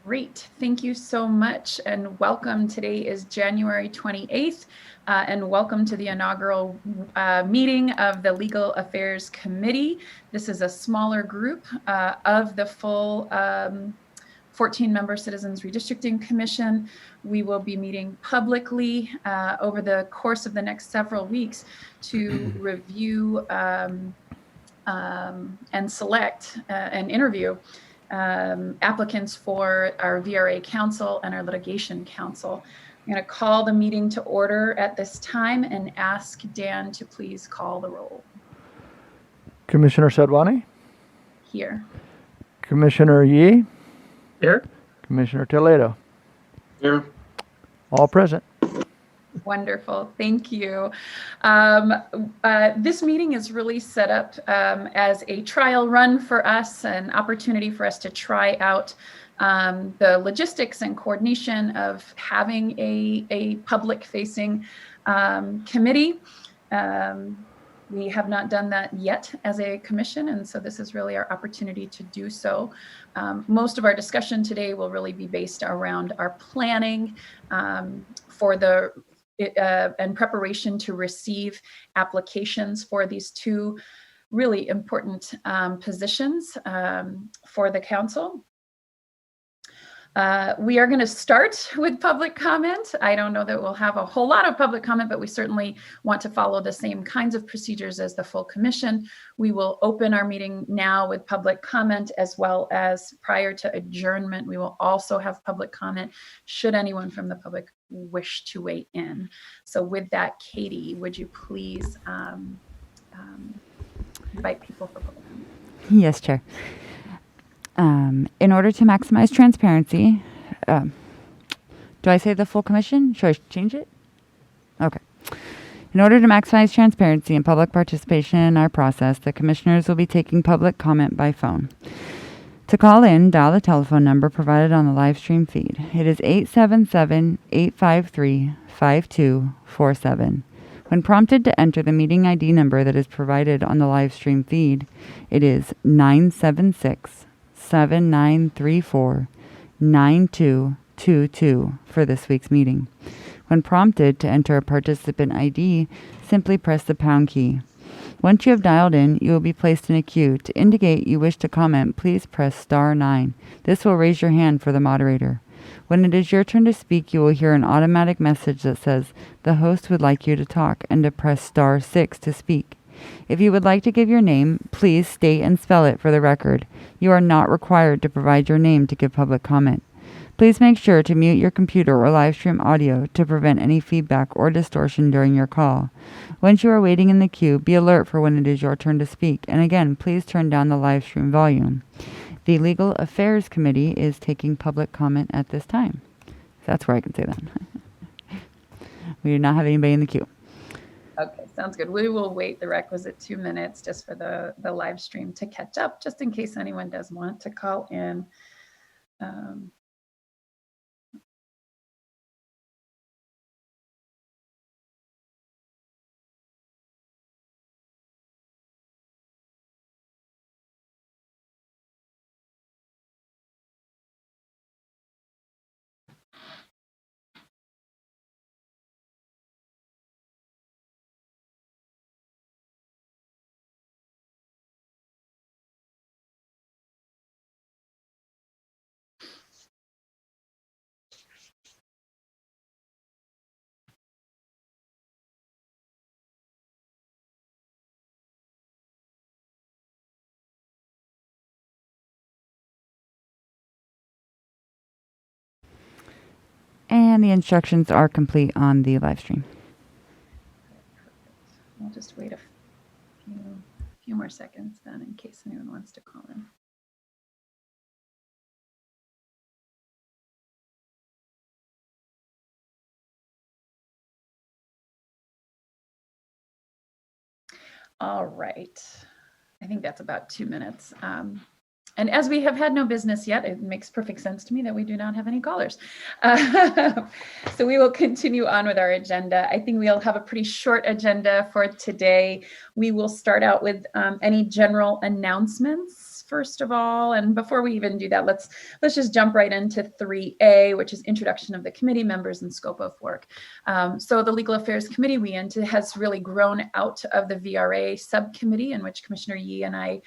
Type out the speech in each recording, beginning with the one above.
Great. Thank you so much and welcome. Today is January 28th and welcome to the inaugural meeting of the Legal Affairs Committee. This is a smaller group of the full 14-member Citizens Redistricting Commission. We will be meeting publicly over the course of the next several weeks to review and select and interview applicants for our VRA Council and our Litigation Council. I'm going to call the meeting to order at this time and ask Dan to please call the roll. Commissioner Sadwani? Here. Commissioner Yee? Here. Commissioner Toledo? Here. All present. Wonderful. Thank you. This meeting is really set up as a trial run for us, an opportunity for us to try out the logistics and coordination of having a public-facing committee. We have not done that yet as a commission, and so this is really our opportunity to do so. Most of our discussion today will really be based around our planning for the and preparation to receive applications for these two really important positions for the council. We are going to start with public comment. I don't know that we'll have a whole lot of public comment, but we certainly want to follow the same kinds of procedures as the full commission. We will open our meeting now with public comment, as well as prior to adjournment, we will also have public comment should anyone from the public wish to weigh in. So with that, Katie, would you please invite people for public comment? Yes, Chair. In order to maximize transparency, do I say the full commission? Should I change it? Okay. In order to maximize transparency and public participation in our process, the commissioners will be taking public comment by phone. To call in, dial the telephone number provided on the live stream feed. It is 877-853-5247. When prompted to enter the meeting ID number that is provided on the live stream feed, it is 976-7934-9222 for this week's meeting. When prompted to enter a participant ID, simply press the pound key. Once you have dialed in, you will be placed in a queue. To indicate you wish to comment, please press star 9. This will raise your hand for the moderator. When it is your turn to speak, you will hear an automatic message that says the host would like you to talk and to press star 6 to speak. If you would like to give your name, please state and spell it for the record. You are not required to provide your name to give public comment. Please make sure to mute your computer or live stream audio to prevent any feedback or distortion during your call. Once you are waiting in the queue, be alert for when it is your turn to speak. And again, please turn down the live stream volume. The Legal Affairs Committee is taking public comment at this time. That's where I can say that. We do not have anybody in the queue. Okay, sounds good. We will wait the requisite 2 minutes just for the live stream to catch up, just in case anyone does want to call in. And the instructions are complete on the live stream. I'll just wait a few more seconds then in case anyone wants to call in. All right. I think that's about 2 minutes. And as we have had no business yet, it makes perfect sense to me that we do not have any callers. So we will continue on with our agenda. I think we'll have a pretty short agenda for today. We will start out with any general announcements first of all. And before we even do that, let's just jump right into 3A, which is introduction of the committee members and scope of work. So the Legal Affairs Committee has really grown out of the VRA subcommittee, in which Commissioner Yee and I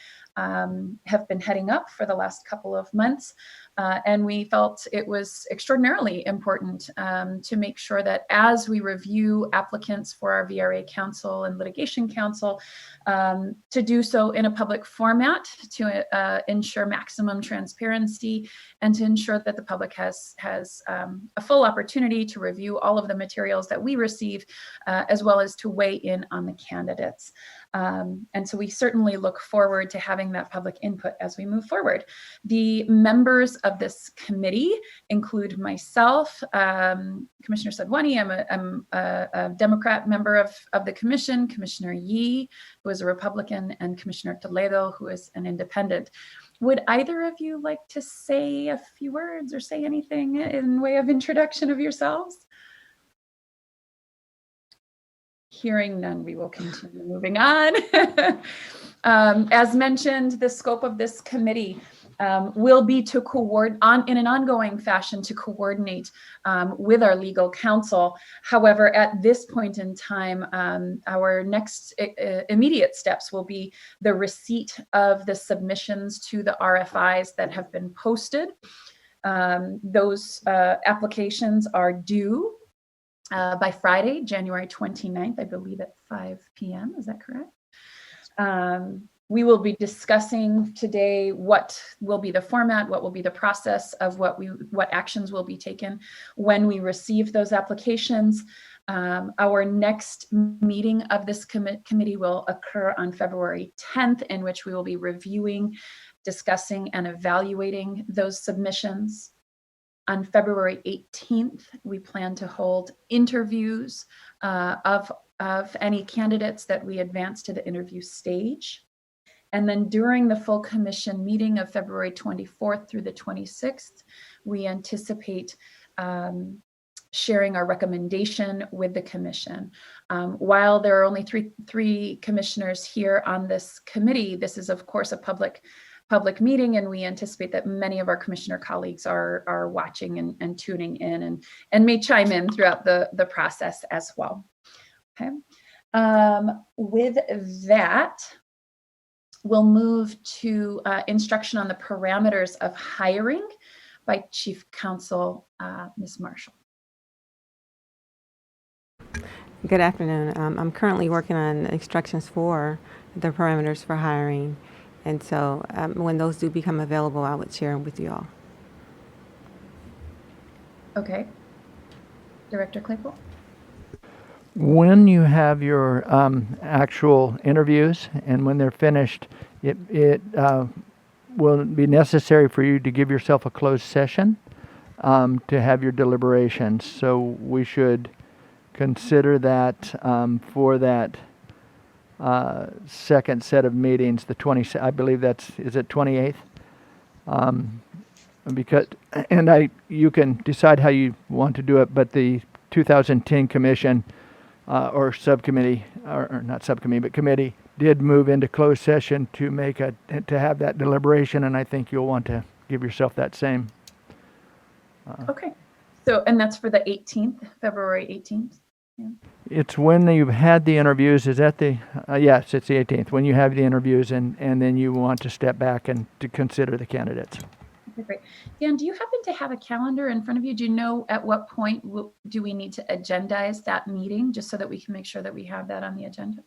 have been heading up for the last couple of months. And we felt it was extraordinarily important to make sure that as we review applicants for our VRA counsel and litigation counsel, to do so in a public format to ensure maximum transparency and to ensure that the public has a full opportunity to review all of the materials that we receive, as well as to weigh in on the candidates. And so we certainly look forward to having that public input as we move forward. The members of this committee include myself, Commissioner Sadwani. I'm a Democrat member of the commission, Commissioner Yee, who is a Republican, and Commissioner Toledo, who is an independent. Would either of you like to say a few words or say anything in way of introduction of yourselves? Hearing none, we will continue moving on. As mentioned, the scope of this committee will be to in an ongoing fashion to coordinate with our legal counsel. However, at this point in time, our next immediate steps will be the receipt of the submissions to the RFIs that have been posted. Those applications are due by Friday, January 29th, I believe at 5 p.m. Is that correct? We will be discussing today what will be the format, what will be the process of what actions will be taken when we receive those applications. Our next meeting of this committee will occur on February 10th, in which we will be reviewing, discussing, and evaluating those submissions. On February 18th, we plan to hold interviews of any candidates that we advance to the interview stage. And then during the full commission meeting of February 24th through the 26th, we anticipate sharing our recommendation with the commission. While there are only three commissioners here on this committee, this is of course a public meeting, and we anticipate that many of our commissioner colleagues are watching and tuning in and may chime in throughout the process as well. Okay. With that, we'll move to instruction on the parameters of hiring by Chief Counsel Ms. Marshall. Good afternoon. I'm currently working on instructions for the parameters for hiring. And so when those do become available, I would share them with you all. Okay. Director Claypool? When you have your actual interviews and when they're finished, it will be necessary for you to give yourself a closed session to have your deliberations. So we should consider that for that second set of meetings, the 20, I believe is it 28th? Because, you can decide how you want to do it, but the 2010 commission or subcommittee, or not subcommittee, but committee did move into closed session to have that deliberation, and I think you'll want to give yourself that same. Okay. So, and that's for the 18th, February 18th? Yeah. It's when you've had the interviews. Is that the, yes, it's the 18th, when you have the interviews and then you want to step back and to consider the candidates. Okay, great. Dan, do you happen to have a calendar in front of you? Do you know at what point do we need to agendize that meeting, just so that we can make sure that we have that on the agenda?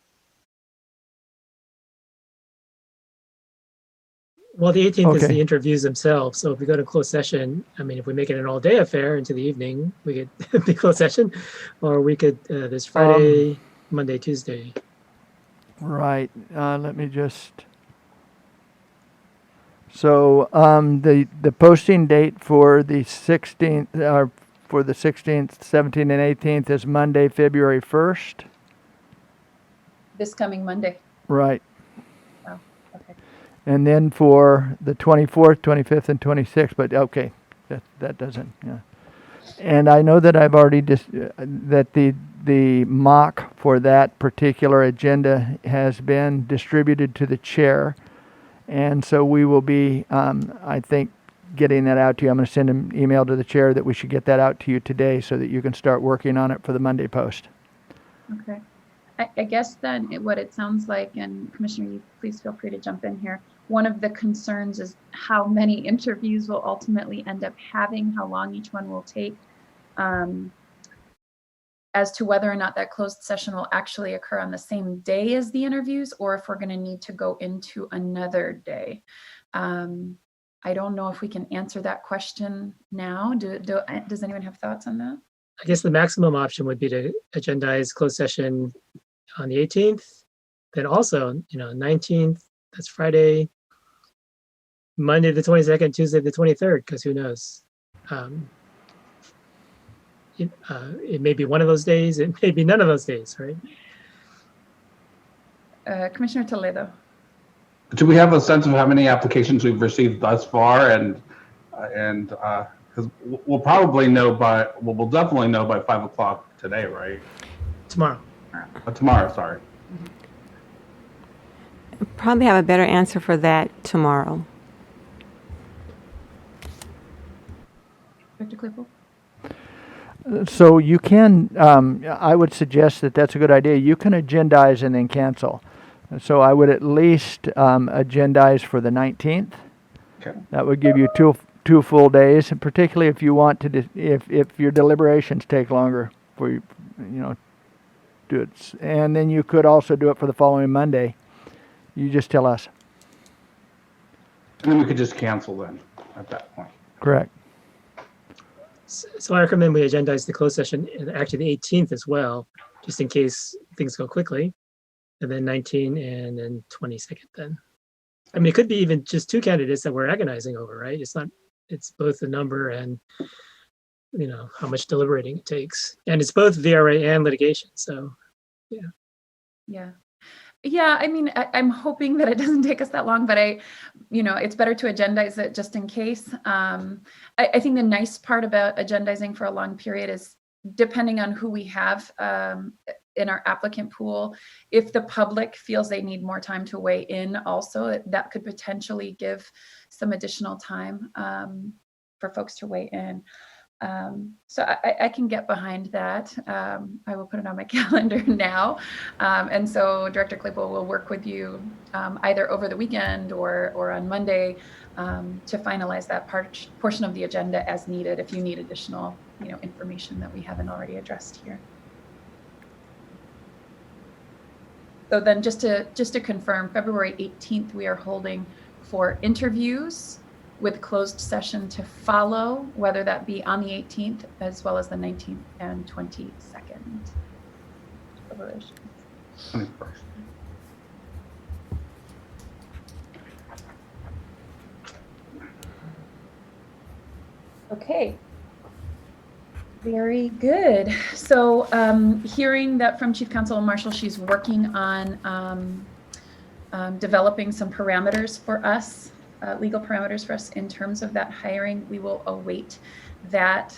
Well, the 18th is the interviews themselves. So if we go to closed session, I mean, if we make it an all-day affair into the evening, we could be closed session, or we could this Friday, Monday, Tuesday. Right. Let me just. So the posting date for the 16th, for the 16th, 17th, and 18th is Monday, February 1st. This coming Monday. Right. Wow. Okay. And then for the 24th, 25th, and 26th, but okay, that doesn't, yeah. And I know that I've already that the mock for that particular agenda has been distributed to the chair, And so we will be, I think, getting that out to you. I'm going to send an email to the chair that we should get that out to you today so that you can start working on it for the Monday post. Okay. I guess then what it sounds like, and Commissioner, you please feel free to jump in here. One of the concerns is how many interviews we'll ultimately end up having, how long each one will take, as to whether or not that closed session will actually occur on the same day as the interviews, or if we're going to need to go into another day. I don't know if we can answer that question now. Does anyone have thoughts on that? I guess the maximum option would be to agendize closed session on the 18th. Then also, 19th, that's Friday, Monday the 22nd, Tuesday the 23rd, because who knows? It may be one of those days, it may be none of those days, right? Commissioner Toledo. Do we have a sense of how many applications we've received thus far? And because we'll probably know we'll definitely know by 5 o'clock today, right? Tomorrow. Tomorrow, sorry. Probably have a better answer for that tomorrow. Dr. Claypool? So you can, I would suggest that that's a good idea. You can agendize and then cancel. So I would at least agendize for the 19th. Okay. That would give you two full days, and particularly if you want to, if your deliberations take longer for you, do it. And then you could also do it for the following Monday. You just tell us. And then we could just cancel then at that point. Correct. So I recommend we agendize the closed session, actually the 18th as well, just in case things go quickly. And then 19 and then 22nd then. I mean, it could be even just two candidates that we're agonizing over, right? It's both the number and, how much deliberating it takes. And it's both VRA and litigation, so, yeah. Yeah, I mean, I'm hoping that it doesn't take us that long, but it's better to agendize it just in case. I think the nice part about agendizing for a long period is, depending on who we have in our applicant pool, if the public feels they need more time to weigh in also, that could potentially give some additional time for folks to weigh in. So I can get behind that. I will put it on my calendar now. And so Director Claypool will work with you either over the weekend or on Monday to finalize that portion of the agenda as needed if you need additional information that we haven't already addressed here. So then just to confirm, February 18th, we are holding for interviews with closed session to follow, whether that be on the 18th as well as the 19th and 22nd. 21st. Okay. Very good. So hearing that from Chief Counsel Marshall, she's working on developing some parameters for us, legal parameters for us in terms of that hiring. We will await that.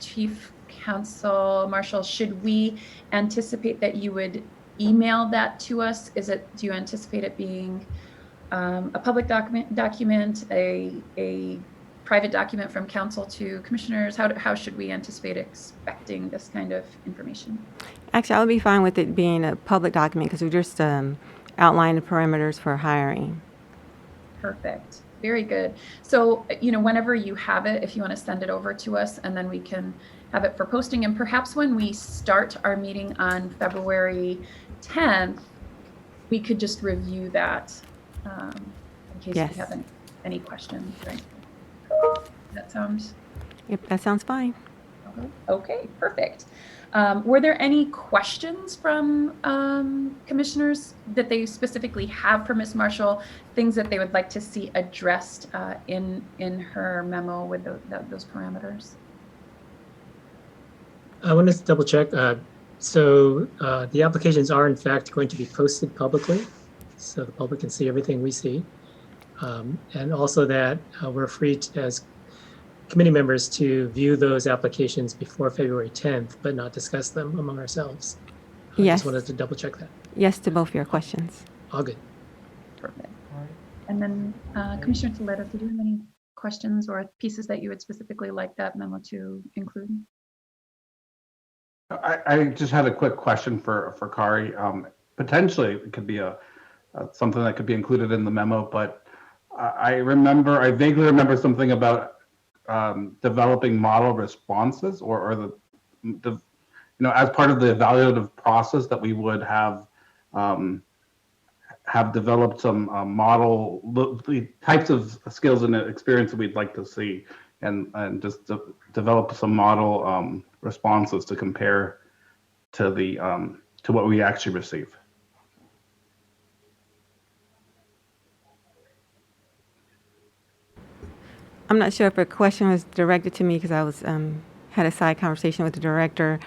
Chief Counsel Marshall, should we anticipate that you would email that to us? Do you anticipate it being a public document, a private document from council to commissioners? How should we anticipate expecting this kind of information? Actually, I would be fine with it being a public document because we just outlined the parameters for hiring. Perfect. Very good. So, whenever you have it, if you want to send it over to us, and then we can have it for posting. And perhaps when we start our meeting on February 10th, we could just review that in case Yes. you have any questions. Right? That sounds? Yep, that sounds fine. Okay, perfect. Were there any questions from commissioners that they specifically have for Ms. Marshall, things that they would like to see addressed in her memo with those parameters? I want to double check. So the applications are in fact going to be posted publicly, so the public can see everything we see. And also that we're free as committee members to view those applications before February 10th, but not discuss them among ourselves. I Yes. just wanted to double check that. Yes to both your questions. All good. Perfect. And then Commissioner Toledo, did you have any questions or pieces that you would specifically like that memo to include? I just had a quick question for Kari. Potentially, it could be something that could be included in the memo, but I vaguely remember something about developing model responses or the as part of the evaluative process that we would have developed some the types of skills and experience that we'd like to see, and just develop some model responses to compare to the to what we actually receive. I'm not sure if a question was directed to me because I was had a side conversation with the director.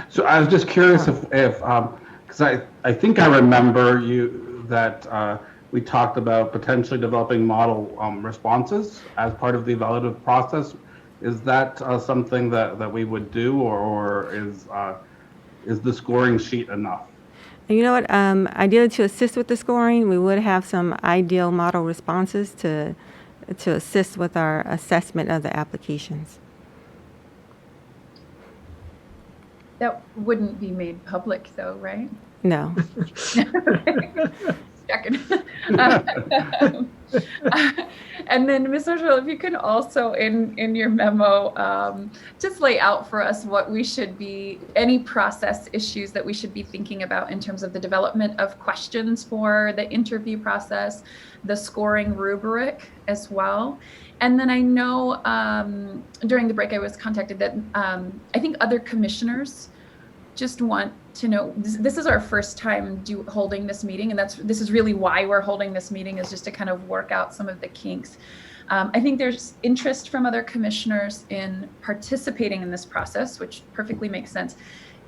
So I was just curious if because I think I remember that we talked about potentially developing model responses as part of the evaluative process. Is that something that we would do, or is the scoring sheet enough? And you know what? Ideally, to assist with the scoring, we would have some ideal model responses to assist with our assessment of the applications. That wouldn't be made public though, right? No. Checking. And then, Ms. Marshall, if you can also in your memo just lay out for us what we should be, any process issues that we should be thinking about in terms of the development of questions for the interview process, the scoring rubric as well. And then I know during the break I was contacted that I think other commissioners just want to know, this is our first time holding this meeting, and this is really why we're holding this meeting, is just to kind of work out some of the kinks. I think there's interest from other commissioners in participating in this process, which perfectly makes sense.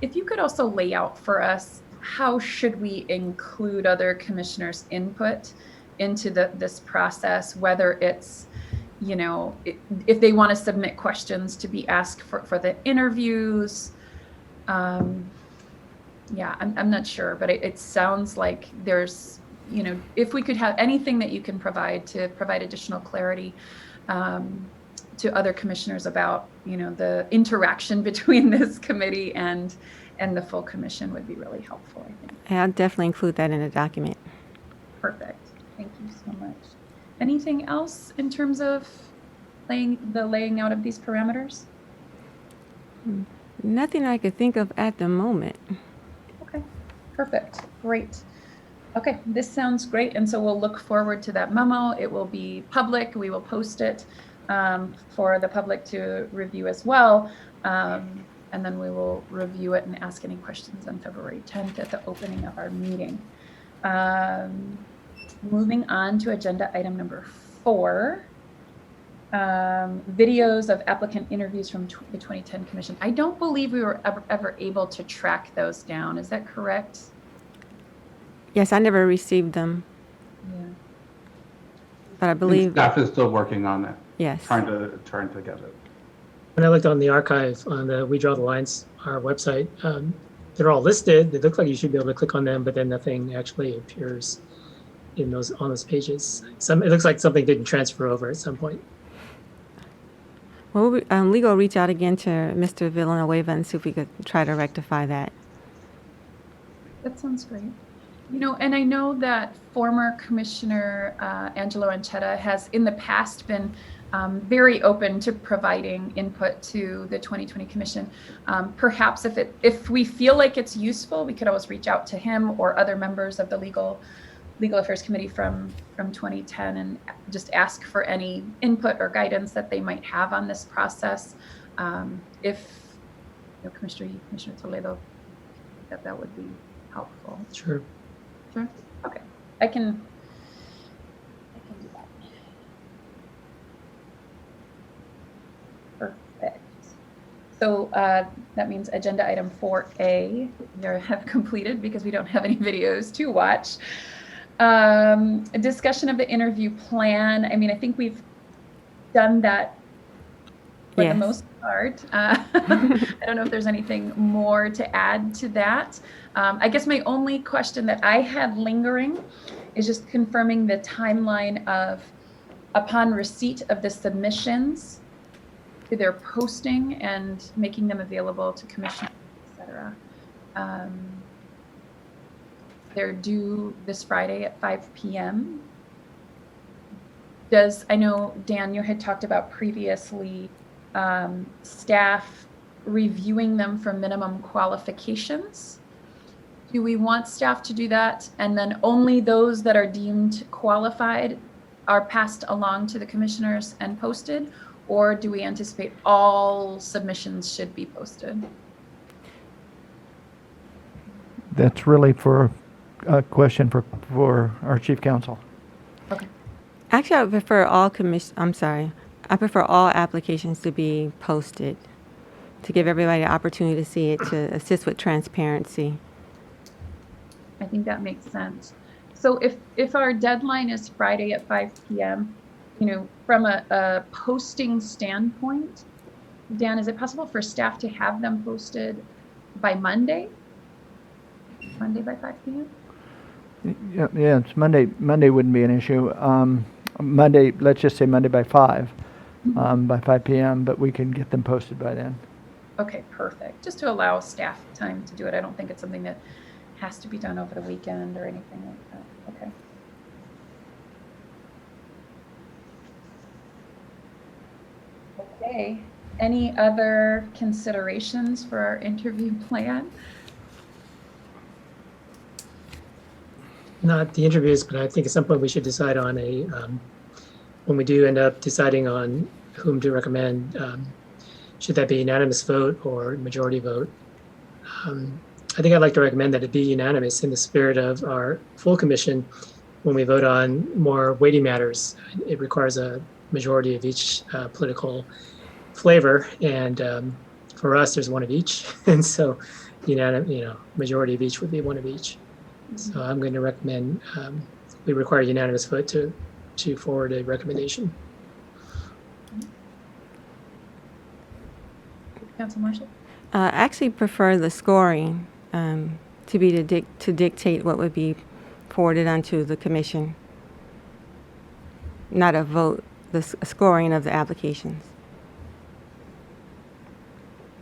If you could also lay out for us, how should we include other commissioners' input into this process, whether it's, if they want to submit questions to be asked for the interviews. Yeah, I'm not sure, but it sounds like there's, if we could have anything that you can provide additional clarity to other commissioners about, the interaction between this committee and the full commission would be really helpful, I think. I'll definitely include that in the document. Perfect. Thank you so much. Anything else in terms of laying out of these parameters? Nothing I could think of at the moment. Okay, perfect. Great. Okay, this sounds great. And so we'll look forward to that memo. It will be public. We will post it for the public to review as well. And then we will review it and ask any questions on February 10th at the opening of our meeting. Moving on to agenda item number 4. Videos of applicant interviews from the 2010 Commission. I don't believe we were ever able to track those down. Is that correct? Yes, I never received them. Yeah. But I believe Staff is still working on it. Yes. Trying to get it. When I looked on the archive on the We Draw the Lines, our website, they're all listed. It looks like you should be able to click on them, but then nothing actually appears on those pages. It looks like something didn't transfer over at some point. Well, legal will reach out again to Mr. Villanueva and see if we could try to rectify that. That sounds great. And I know that former Commissioner Angelo Anchetta has in the past been very open to providing input to the 2020 Commission. Perhaps if we feel like it's useful, we could always reach out to him or other members of the Legal Affairs Committee from 2010 and just ask for any input or guidance that they might have on this process. If Commissioner Toledo, that would be helpful. Sure. Sure. Okay. I can do that. Perfect. So that means agenda item 4A we have completed because we don't have any videos to watch. A discussion of the interview plan. I mean, I think we've done that for the most part. I don't know if there's anything more to add to that. I guess my only question that I had lingering is just confirming the timeline of upon receipt of the submissions, their posting and making them available to commissioners, etc. They're due this Friday at 5 p.m. I know, Dan, you had talked about previously staff reviewing them for minimum qualifications. Do we want staff to do that? And then only those that are deemed qualified are passed along to the commissioners and posted? Or do we anticipate all submissions should be posted? That's really for a question for our chief counsel. Okay. Actually, I would prefer I prefer all applications to be posted to give everybody the opportunity to see it, to assist with transparency. I think that makes sense. So if our deadline is Friday at 5 p.m., from a posting standpoint, Dan, is it possible for staff to have them posted by Monday? Monday by 5 p.m.? Yeah, it's Monday. Monday wouldn't be an issue. Monday, let's just say Monday by 5, by 5 p.m., but we can get them posted by then. Okay, perfect. Just to allow staff time to do it. I don't think it's something that has to be done over the weekend or anything like that. Okay. Okay. Any other considerations for our interview plan? Not the interviews, but I think at some point we should decide on when we do end up deciding on whom to recommend, should that be unanimous vote or majority vote? I think I'd like to recommend that it be unanimous in the spirit of our full commission. When we vote on more weighty matters, it requires a majority of each political flavor, and for us, there's one of each, and so majority of each would be one of each. So I'm going to recommend we require unanimous vote to forward a recommendation. Council Marshall? I actually prefer the scoring to be to dictate what would be forwarded onto the commission, not a vote, the scoring of the applications.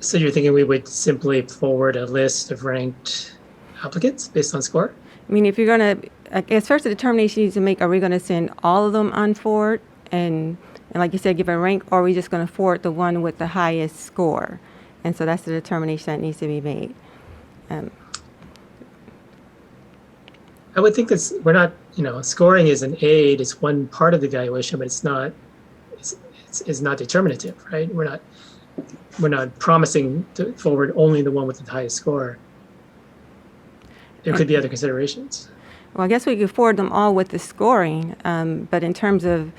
So you're thinking we would simply forward a list of ranked applicants based on score? I mean, if you're going to, I guess first the determination you need to make, are we going to send all of them on forward and like you said, give a rank, or are we just going to forward the one with the highest score? And so that's the determination that needs to be made. I would think that's, we're not, scoring is an aid, it's one part of the evaluation, but it's not determinative, right? We're not promising to forward only the one with the highest score. There could be other considerations. Well, I guess we could forward them all with the scoring, but in terms of,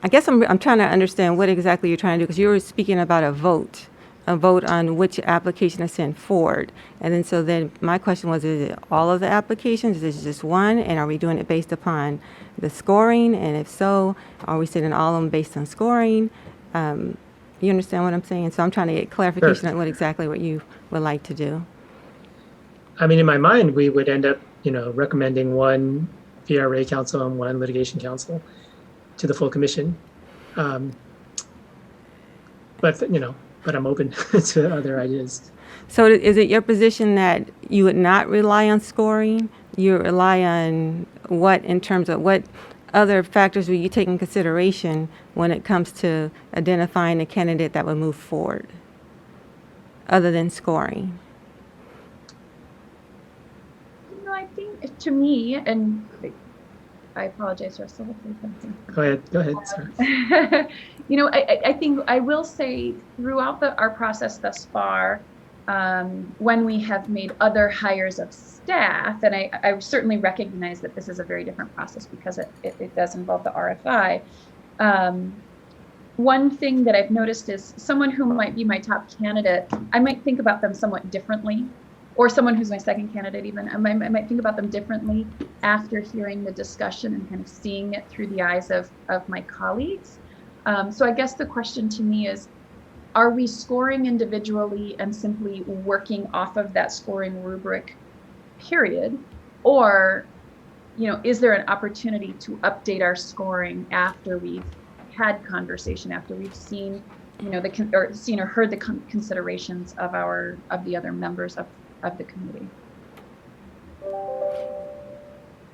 I guess I'm trying to understand what exactly you're trying to do, because you were speaking about a vote on which application to send forward. And then my question was, is it all of the applications? Is it just one? And are we doing it based upon the scoring? And if so, are we sending all of them based on scoring? You understand what I'm saying? So I'm trying to get clarification on what you would like to do. I mean, in my mind, we would end up, recommending one VRA counsel and one litigation counsel to the full commission. But I'm open to other ideas. So is it your position that you would not rely on scoring? You rely on what, in terms of what other factors will you take in consideration when it comes to identifying a candidate that would move forward, other than scoring? I think to me, and I apologize, Russell, if there's something. Go ahead, sir. I think I will say throughout our process thus far, when we have made other hires of staff, and I certainly recognize that this is a very different process because it does involve the RFI. One thing that I've noticed is someone who might be my top candidate, I might think about them somewhat differently, or someone who's my second candidate even, I might think about them differently after hearing the discussion and kind of seeing it through the eyes of my colleagues. So I guess the question to me is, are we scoring individually and simply working off of that scoring rubric, period? Or is there an opportunity to update our scoring after we've had conversation, after we've seen, seen or heard the considerations of the other members of the committee?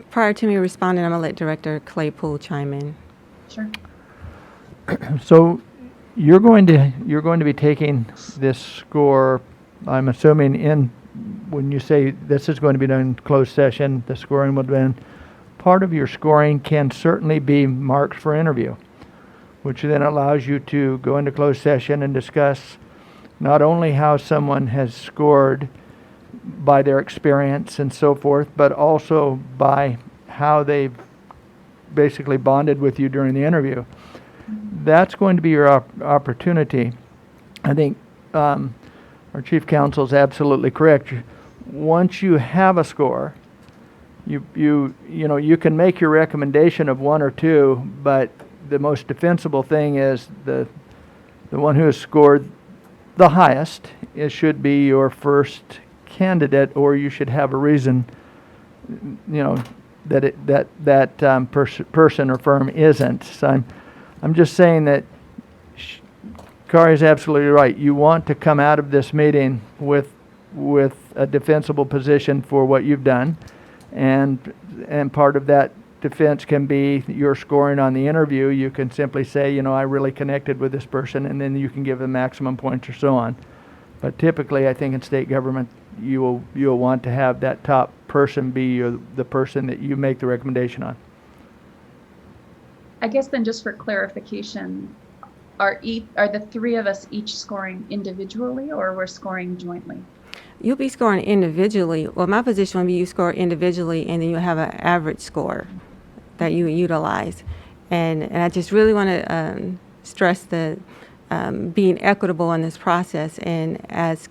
Prior to me responding, I'm going to let Director Claypool chime in. Sure. So you're going to be taking this score, I'm assuming, when you say this is going to be done in closed session, the scoring will be done. Part of your scoring can certainly be marked for interview, which then allows you to go into closed session and discuss not only how someone has scored by their experience and so forth, but also by how they've basically bonded with you during the interview. That's going to be your opportunity. I think our chief counsel is absolutely correct. Once you have a score, you can make your recommendation of 1 or 2, but the most defensible thing is the one who has scored the highest. It should be your first candidate, or you should have a reason, that person or firm isn't. So I'm just saying that Kari is absolutely right. You want to come out of this meeting with a defensible position for what you've done, and part of that defense can be your scoring on the interview. You can simply say, I really connected with this person, and then you can give them maximum points or so on. But typically, I think in state government, you'll want to have that top person be the person that you make the recommendation on. I guess then, just for clarification, are the 3 of us each scoring individually, or we're scoring jointly? You'll be scoring individually. Well, my position would be you score individually, and then you have an average score that you utilize. And I just really want to stress that being equitable in this process. And as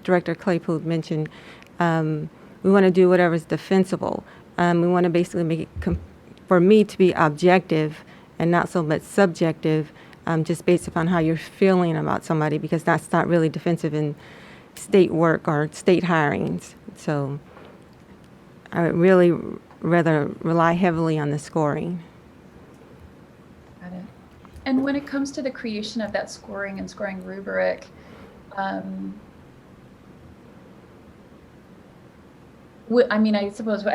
Director Claypool mentioned, we want to do whatever is defensible. We want to basically make it for me to be objective and not so much subjective, just based upon how you're feeling about somebody, because that's not really defensive in state work or state hirings. So I would really rather rely heavily on the scoring. Got it. And when it comes to the creation of that scoring and scoring rubric, I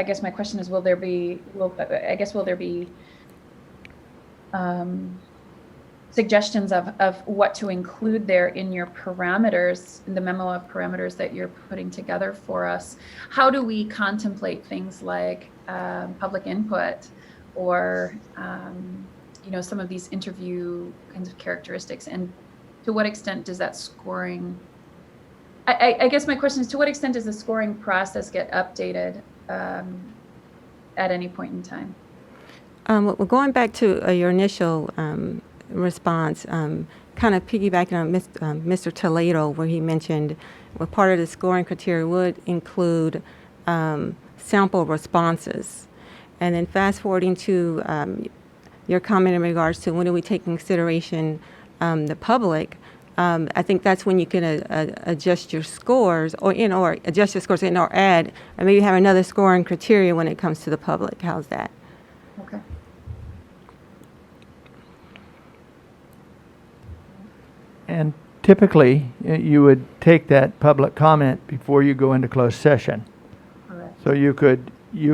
guess my question is, will there be suggestions of what to include there in your parameters, in the memo of parameters that you're putting together for us? How do we contemplate things like public input, or some of these interview kinds of characteristics, and to what extent does that scoring, I guess my question is, to what extent does the scoring process get updated at any point in time? Well, going back to your initial response, kind of piggybacking on Mr. Toledo, where he mentioned part of the scoring criteria would include sample responses. And then fast forwarding to your comment in regards to when do we take in consideration the public, I think that's when you can adjust your scores, or adjust your scores or add, or maybe have another scoring criteria when it comes to the public. How's that? Okay. And typically, you would take that public comment before you go into closed session. Correct. So you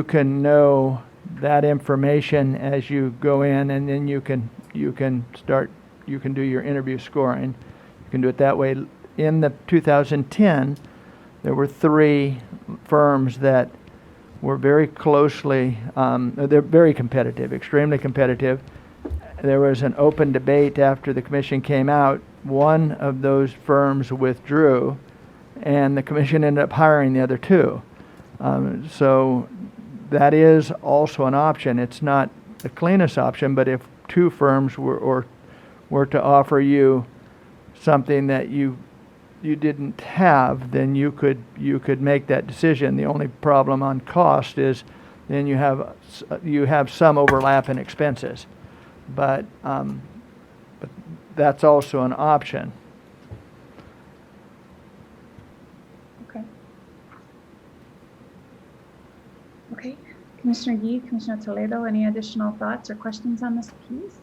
can know that information as you go in, and then you can do your interview scoring. You can do it that way. In the 2010, there were 3 firms that were very closely, they're very competitive, extremely competitive. There was an open debate after the commission came out. One of those firms withdrew, and the commission ended up hiring the other 2. So that is also an option. It's not the cleanest option, but if 2 firms were to offer you something that you didn't have, then you could make that decision. The only problem on cost is then you have some overlap in expenses, but that's also an option. Okay. Okay. Commissioner Commissioner Yee, Commissioner Toledo, any additional thoughts or questions on this piece?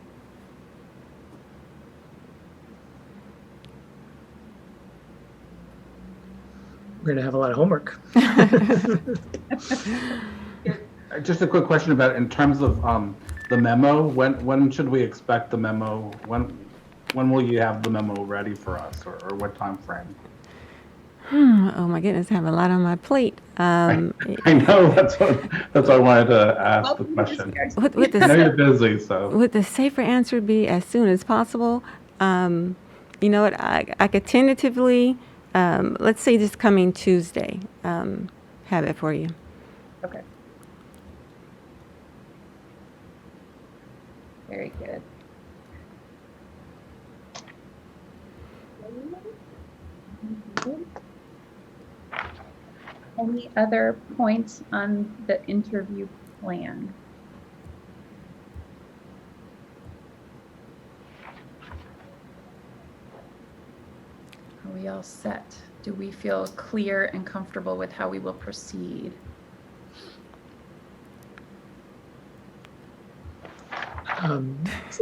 We're going to have a lot of homework. Just a quick question about in terms of the memo. When should we expect the memo? When will you have the memo ready for us, or what time frame? Oh my goodness, I have a lot on my plate. I know that's what I wanted to ask the question. With I know the, you're busy, so. would the safer answer be as soon as possible? You know what, I could tentatively, let's say this coming Tuesday, have it for you. Okay. Very good. Any other points on the interview plan? Are we all set? Do we feel clear and comfortable with how we will proceed?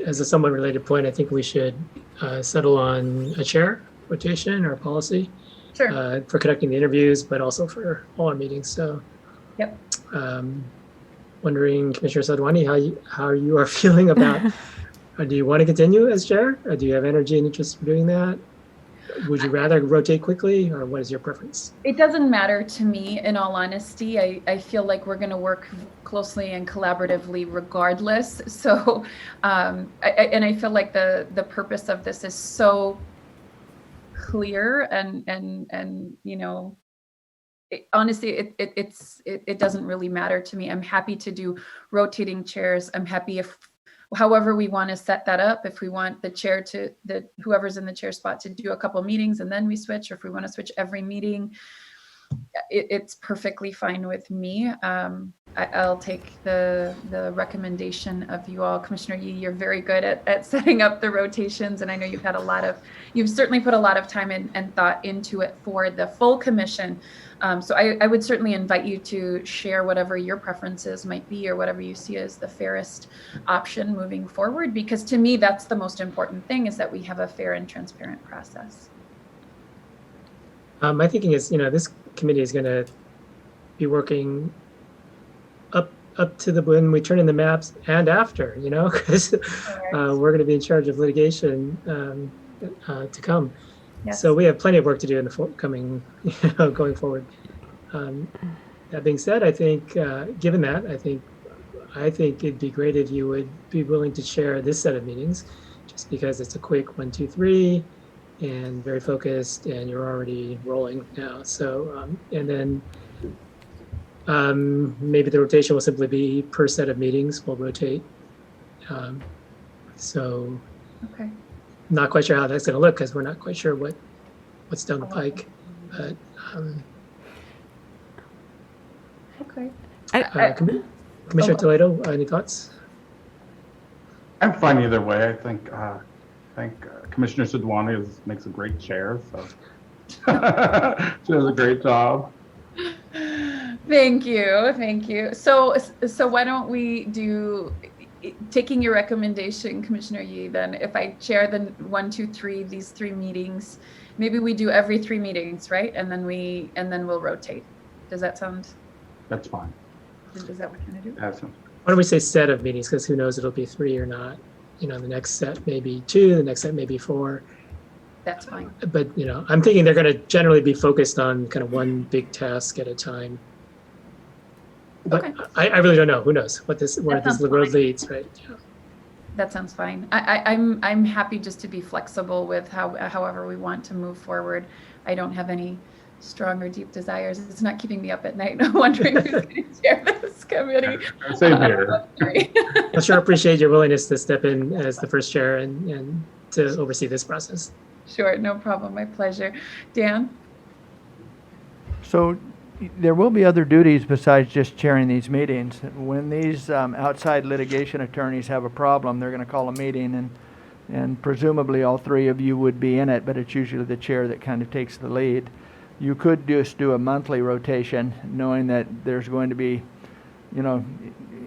As a somewhat related point, I think we should settle on a chair rotation or policy Sure. for conducting the interviews, but also for all our meetings. So, Yep. Wondering, Commissioner Sadwani, how you are feeling about? Do you want to continue as chair? Do you have energy and interest in doing that? Would you rather rotate quickly, or what is your preference? It doesn't matter to me, in all honesty. I feel like we're going to work closely and collaboratively regardless. So, I feel like the purpose of this is so clear and you know, honestly, it doesn't really matter to me. I'm happy to do rotating chairs. I'm happy if however we want to set that up, if we want the chair to whoever's in the chair spot to do a couple meetings and then we switch, or if we want to switch every meeting, it's perfectly fine with me. I'll take the recommendation of you all. Commissioner Yee, you're very good at setting up the rotations, and I know you've certainly put a lot of time and thought into it for the full commission. So I would certainly invite you to share whatever your preferences might be, or whatever you see as the fairest option moving forward, because to me, that's the most important thing, is that we have a fair and transparent process. My thinking is, this committee is going to be working up to when we turn in the maps and after, because we're going to be in charge of litigation to come. Yes. So we have plenty of work to do in the coming, going forward. That being said, I think, given that, I think it'd be great if you would be willing to share this set of meetings, just because it's a quick 1, 2, 3, and very focused, and you're already rolling now. So, and then maybe the rotation will simply be per set of meetings. We'll rotate. So, Okay. not quite sure how that's going to look, because we're not quite sure what's down the pike. But Okay. Commissioner Toledo, any thoughts? I'm fine either way. I think Commissioner Sidwani makes a great chair, so she does a great job. Thank you. So why don't we do, taking your recommendation, Commissioner Yee, then if I chair the 1, 2, 3, these 3 meetings, maybe we do every 3 meetings, right? And then we'll rotate. Does that sound? That's fine. Is that what we're gonna do? That's Why don't we say set of meetings, because who knows, it'll be 3 or not. The next set may be 2, the next set may be 4. That's fine. But, I'm thinking they're going to generally be focused on kind of one big task at a time. But Okay. I really don't know. Who knows where this sounds road fine. leads, right? Yeah. That sounds fine. I'm happy just to be flexible with however we want to move forward. I don't have any strong or deep desires. It's not keeping me up at night wondering who's going to chair this committee. Same here. Sorry. I sure appreciate your willingness to step in as the first chair and to oversee this process. Sure, no problem. My pleasure. Dan? So there will be other duties besides just chairing these meetings. When these outside litigation attorneys have a problem, they're going to call a meeting, and presumably all 3 of you would be in it, but it's usually the chair that kind of takes the lead. You could just do a monthly rotation, knowing that there's going to be you know,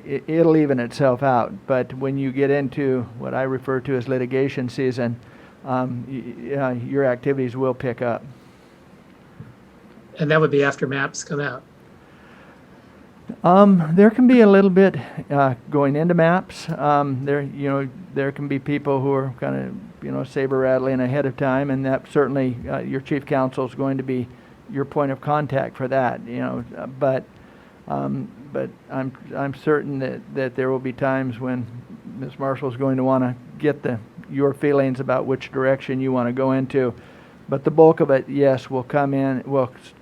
it'll even itself out. But when you get into what I refer to as litigation season, your activities will pick up. And that would be after maps come out. There can be a little bit going into maps. There can be people who are kind of, saber rattling ahead of time, and that certainly your chief counsel is going to be your point of contact for that. But I'm certain that there will be times when Ms. Marshall is going to want to get your feelings about which direction you want to go into. But the bulk of it, yes, will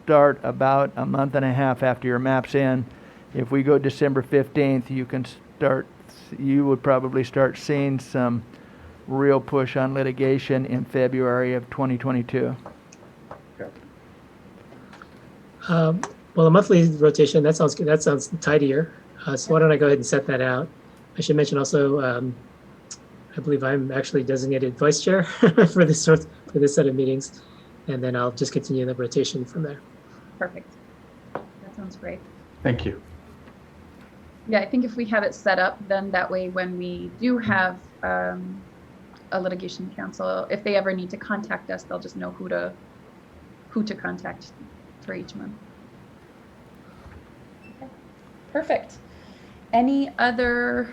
start about a month and a half after your map's in. If we go December 15th, you would probably start seeing some real push on litigation in February of 2022. Well, a monthly rotation, that sounds good. That sounds tidier. So why don't I go ahead and set that out? I should mention also, I believe I'm actually designated vice chair for this set of meetings, and then I'll just continue the rotation from there. Perfect. That sounds great. Thank you. Yeah, I think if we have it set up, then that way when we do have a litigation counsel, if they ever need to contact us, they'll just know who to contact for each month. Okay. Perfect. Any other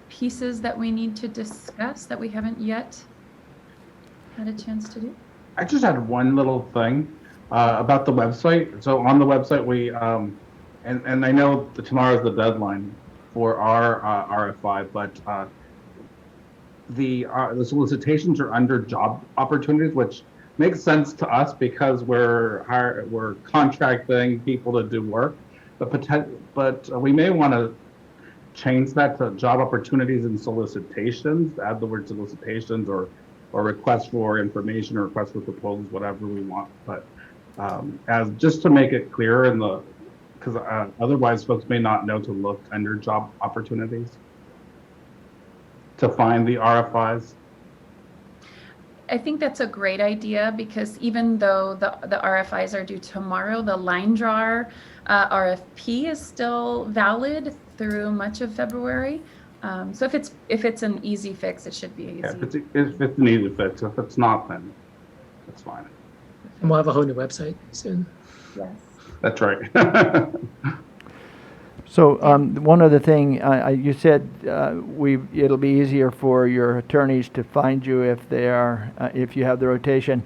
pieces that we need to discuss that we haven't yet had a chance to do? I just had one little thing about the website. So on the website, we and I know that tomorrow is the deadline for our RFI, but the solicitations are under job opportunities, which makes sense to us because we're contracting people to do work, but we may want to change that to job opportunities and solicitations, add the word solicitations or request for information or request for proposals, whatever we want. But as just to make it clearer because otherwise folks may not know to look under job opportunities to find the RFIs. I think that's a great idea because even though the RFIs are due tomorrow, the line drawer RFP is still valid through much of February. So if it's an easy fix, it should be easy. Yeah, if it's an easy fix. If it's not, then it's fine. And we'll have a whole new website soon. Yes. That's right. So one other thing, you said it'll be easier for your attorneys to find you if you have the rotation.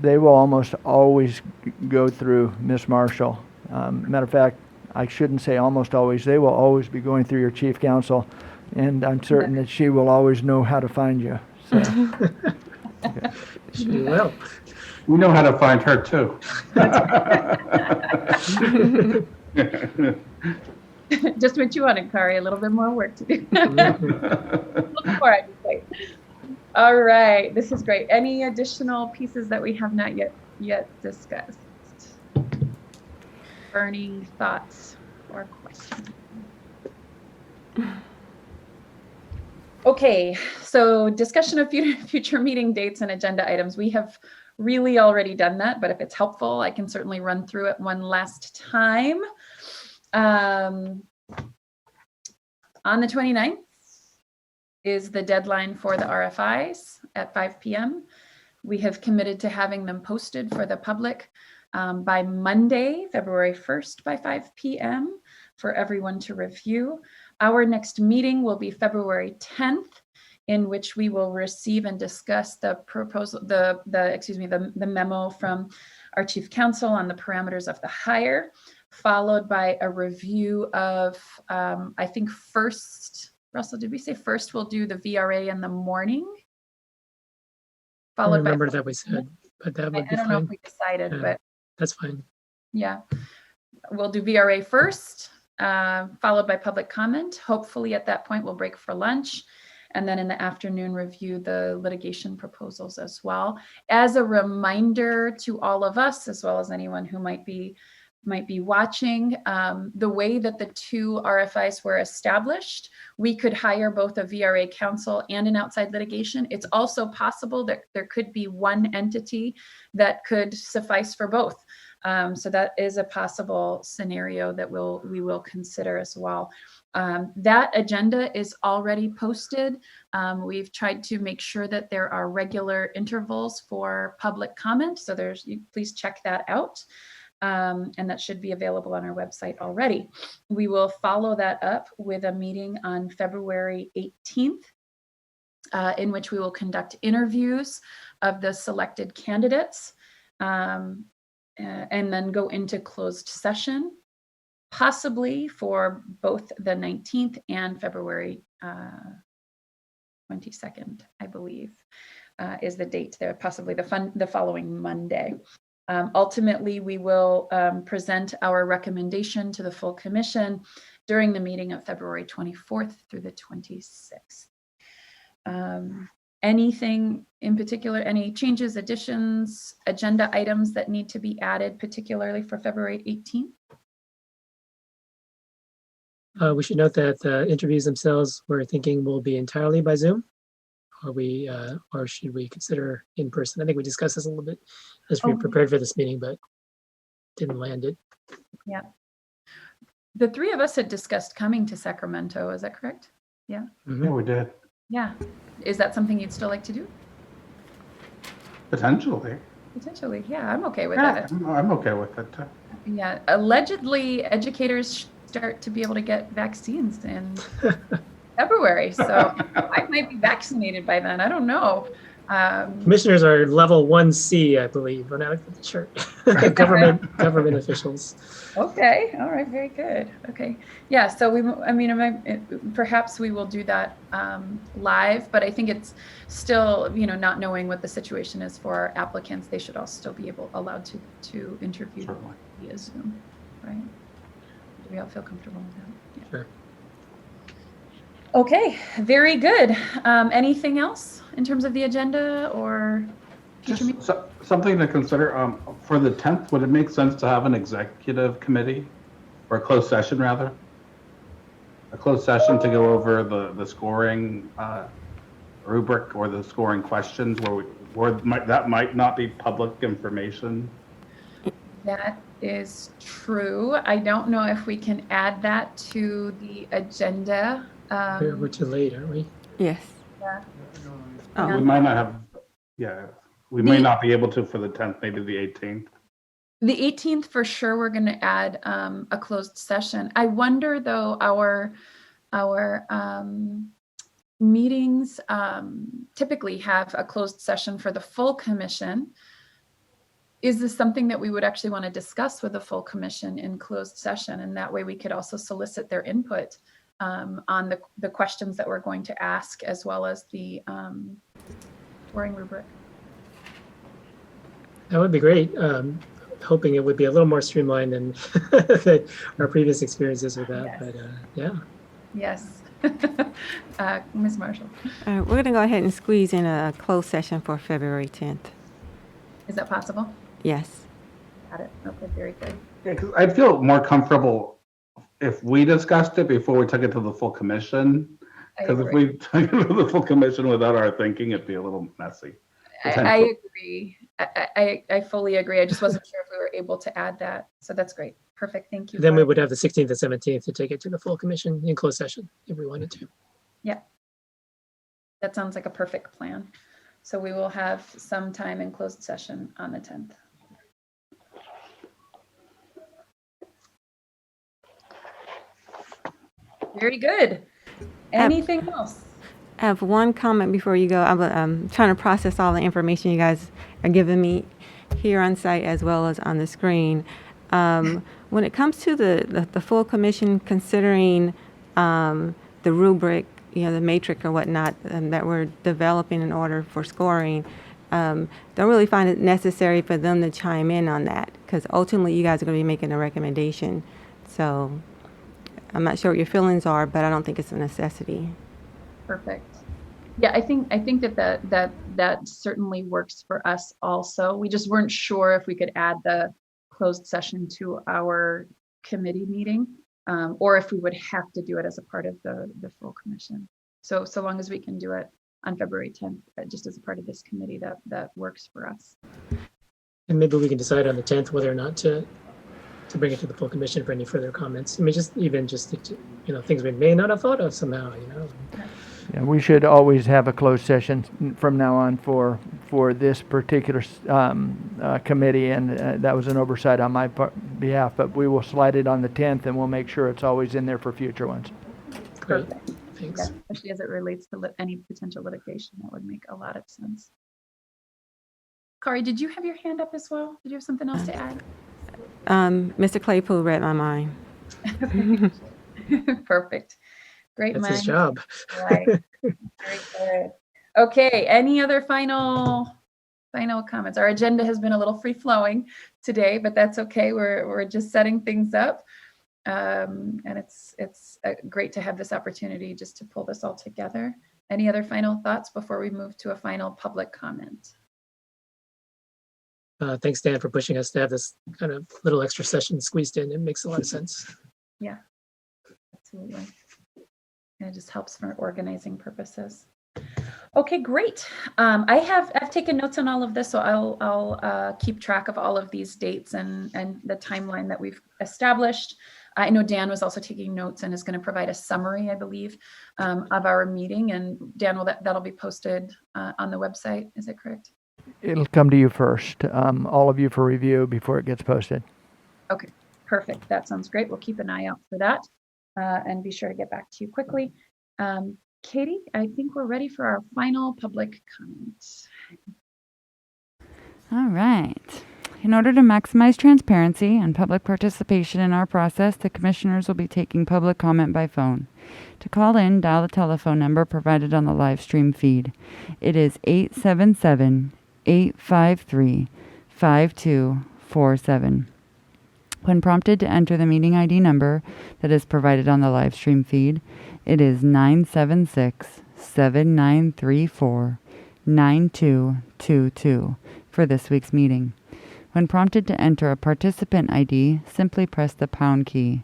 They will almost always go through Ms. Marshall. Matter of fact, I shouldn't say almost always. They will always be going through your chief counsel, and I'm certain that she will always know how to find you. So. Okay. She will. We know how to find her too. Just what you wanted, Kari, a little bit more work to do. A little more, I'd say. All right, this is great. Any additional pieces that we have not yet discussed? Burning thoughts or questions? Okay, so discussion of future meeting dates and agenda items. We have really already done that, but if it's helpful, I can certainly run through it one last time. On the 29th is the deadline for the RFIs at 5 p.m. We have committed to having them posted for the public by Monday, February 1st by 5 p.m. for everyone to review. Our next meeting will be February 10th, in which we will receive and discuss the proposal, the memo from our chief counsel on the parameters of the hire, followed by a review of, I think first, Russell, did we say first we'll do the VRA in the morning? I remember that we said, but that would be fine. I don't know if we decided, but that's fine. Yeah, we'll do VRA first, followed by public comment. Hopefully at that point we'll break for lunch. And then in the afternoon, review the litigation proposals as well. As a reminder to all of us, as well as anyone who might be watching, the way that the two RFIs were established, we could hire both a VRA counsel and an outside litigation. It's also possible that there could be one entity that could suffice for both. So that is a possible scenario that we will consider as well. That agenda is already posted. We've tried to make sure that there are regular intervals for public comment. So please check that out. And that should be available on our website already. We will follow that up with a meeting on February 18th, in which we will conduct interviews of the selected candidates, and then go into closed session, possibly for both the 19th and February 22nd, I believe, is the date there, possibly the following Monday. Ultimately, we will present our recommendation to the full commission during the meeting of February 24th through the 26th. Anything in particular, any changes, additions, agenda items that need to be added, particularly for February 18th? We should note that the interviews themselves, we're thinking will be entirely by Zoom. Or should we consider in person? I think we discussed this a little bit as we prepared for this meeting, but didn't land it. Yeah. The three of us had discussed coming to Sacramento. Is that correct? Yeah. Mm-hmm. Yeah, we did. Yeah. Is that something you'd still like to do? Potentially. Potentially. Yeah, I'm okay with Yeah, that. I'm okay with it too. Yeah. Allegedly, educators start to be able to get vaccines in February. So I might be vaccinated by then. I don't know. Commissioners are level 1C, I believe, when I looked at the chart. government officials. Okay. All right. Very good. Okay. Yeah. So perhaps we will do that live, but I think it's still, not knowing what the situation is for our applicants, they should all still be allowed to interview Certainly. via Zoom, right? Do we all feel comfortable with that? Yeah. Sure. Okay. Very good. Anything else in terms of the agenda or future meetings? Just something to consider. For the 10th, would it make sense to have an executive committee or a closed session rather? A closed session to go over the scoring rubric or the scoring questions that might not be public information. That is true. I don't know if we can add that to the agenda. We're too late, aren't we? Yes. Yeah. Oh. We might not have, we may not be able to for the 10th, maybe the 18th. The 18th for sure, we're going to add a closed session. I wonder though, our meetings typically have a closed session for the full commission. Is this something that we would actually want to discuss with the full commission in closed session? And that way we could also solicit their input on the questions that we're going to ask, as well as the scoring rubric. That would be great. Hoping it would be a little more streamlined than our previous experiences with that. Yes. But yeah. Yes. Ms. Marshall. All right, we're going to go ahead and squeeze in a closed session for February 10th. Is that possible? Yes. Got it. Okay, very good. Yeah, 'cause I'd feel more comfortable if we discussed it before we took it to the full commission. Because if we took it to the full commission without our thinking, it'd be a little messy. I agree. I fully agree. I just wasn't sure if we were able to add that. So that's great. Perfect. Thank you. Then we would have the 16th and 17th to take it to the full commission in closed session if we wanted to. Yeah. That sounds like a perfect plan. So we will have some time in closed session on the 10th. Very good. Anything else? I have one comment before you go. I'm trying to process all the information you guys are giving me here on site as well as on the screen. When it comes to the full commission considering the rubric, the matrix or whatnot that we're developing in order for scoring, don't really find it necessary for them to chime in on that, because ultimately you guys are going to be making a recommendation. So I'm not sure what your feelings are, but I don't think it's a necessity. Perfect. Yeah, I think that certainly works for us also. We just weren't sure if we could add the closed session to our committee meeting, or if we would have to do it as a part of the full commission. So long as we can do it on February 10th, just as a part of this committee, that works for us. And maybe we can decide on the 10th whether or not to bring it to the full commission for any further comments. I mean, just things we may not have thought of somehow, Yeah, we should always have a closed session from now on for this particular committee, and that was an oversight on my behalf. But we will slide it on the 10th, and we'll make sure it's always in there for future ones. Great, Perfect. thanks. Yeah, especially as it relates to any potential litigation, that would make a lot of sense. Kari, did you have your hand up as well? Did you have something else to add? Mr. Claypool read my mind. Perfect. Great That's mind. his job. Right. Very good. Okay. Any other final comments? Our agenda has been a little free flowing today, but that's okay. We're just setting things up. And it's great to have this opportunity just to pull this all together. Any other final thoughts before we move to a final public comment? Thanks, Dan, for pushing us to have this kind of little extra session squeezed in. It makes a lot of sense. Yeah, absolutely. And it just helps for organizing purposes. Okay, great. I've taken notes on all of this, so I'll keep track of all of these dates and the timeline that we've established. I know Dan was also taking notes and is going to provide a summary, I believe, of our meeting. And Dan, that'll be posted on the website. Is that correct? It'll come to you first, all of you for review before it gets posted. Okay, perfect. That sounds great. We'll keep an eye out for that and be sure to get back to you quickly. Katie, I think we're ready for our final public comment. All right. In order to maximize transparency and public participation in our process, the commissioners will be taking public comment by phone. To call in, dial the telephone number provided on the live stream feed. It is 877-853-5247. When prompted to enter the meeting ID number that is provided on the live stream feed, it is 976-7934-9222 for this week's meeting. When prompted to enter a participant ID, simply press the pound key.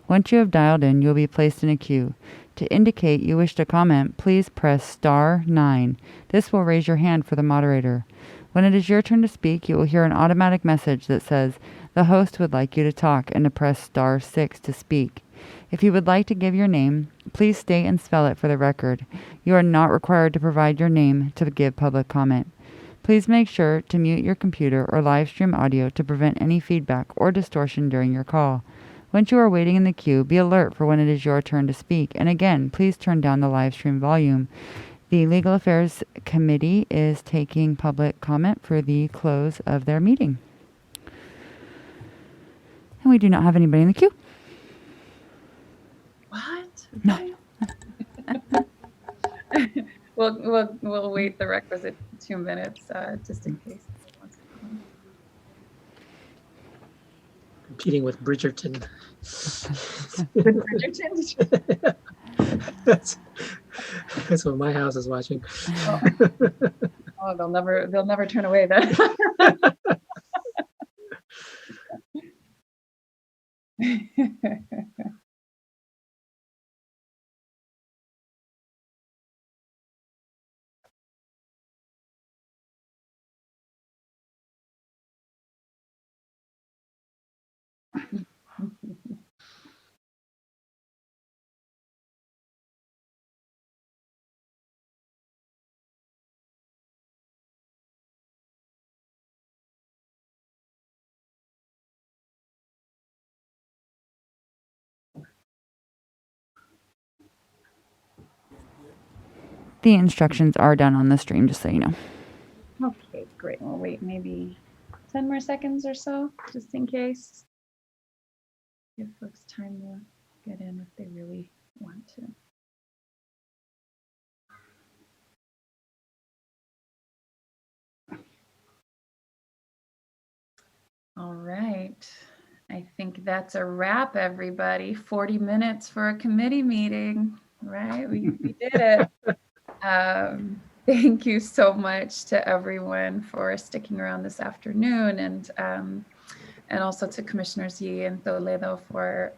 Once you have dialed in, you'll be placed in a queue. To indicate you wish to comment, please press star 9. This will raise your hand for the moderator. When it is your turn to speak, you will hear an automatic message that says, "The host would like you to talk," and to press star 6 to speak. If you would like to give your name, please state and spell it for the record. You are not required to provide your name to give public comment. Please make sure to mute your computer or live stream audio to prevent any feedback or distortion during your call. Once you are waiting in the queue, be alert for when it is your turn to speak. And again, please turn down the live stream volume. The Legal Affairs Committee is taking public comment for the close of their meeting. And we do not have anybody in the queue. What? No. We'll wait the requisite 2 minutes just in case. Competing with Bridgerton. Bridgerton? That's what my house is watching. Oh, they'll never turn away then. The instructions are down on the stream, just so you know. Okay, great. We'll wait maybe 10 more seconds or so, just in case. Give folks time to get in if they really want to. All right. I think that's a wrap, everybody. 40 minutes for a committee meeting, right? We did it. Thank you so much to everyone for sticking around this afternoon, and also to Commissioners Yee and Toledo for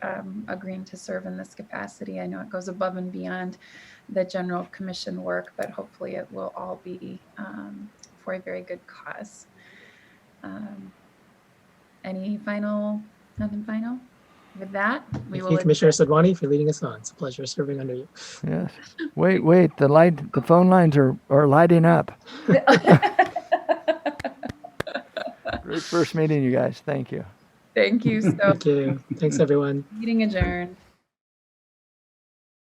agreeing to serve in this capacity. I know it goes above and beyond the general commission work, but hopefully it will all be for a very good cause. Any nothing final? With that, we Thank will. you, Commissioner Sadwani, for leading us on. It's a pleasure serving under you. Yes. Wait, the phone lines are lighting up. Great first meeting, you guys. Thank you. Thank you so Thank you. Thanks, everyone. Meeting adjourned.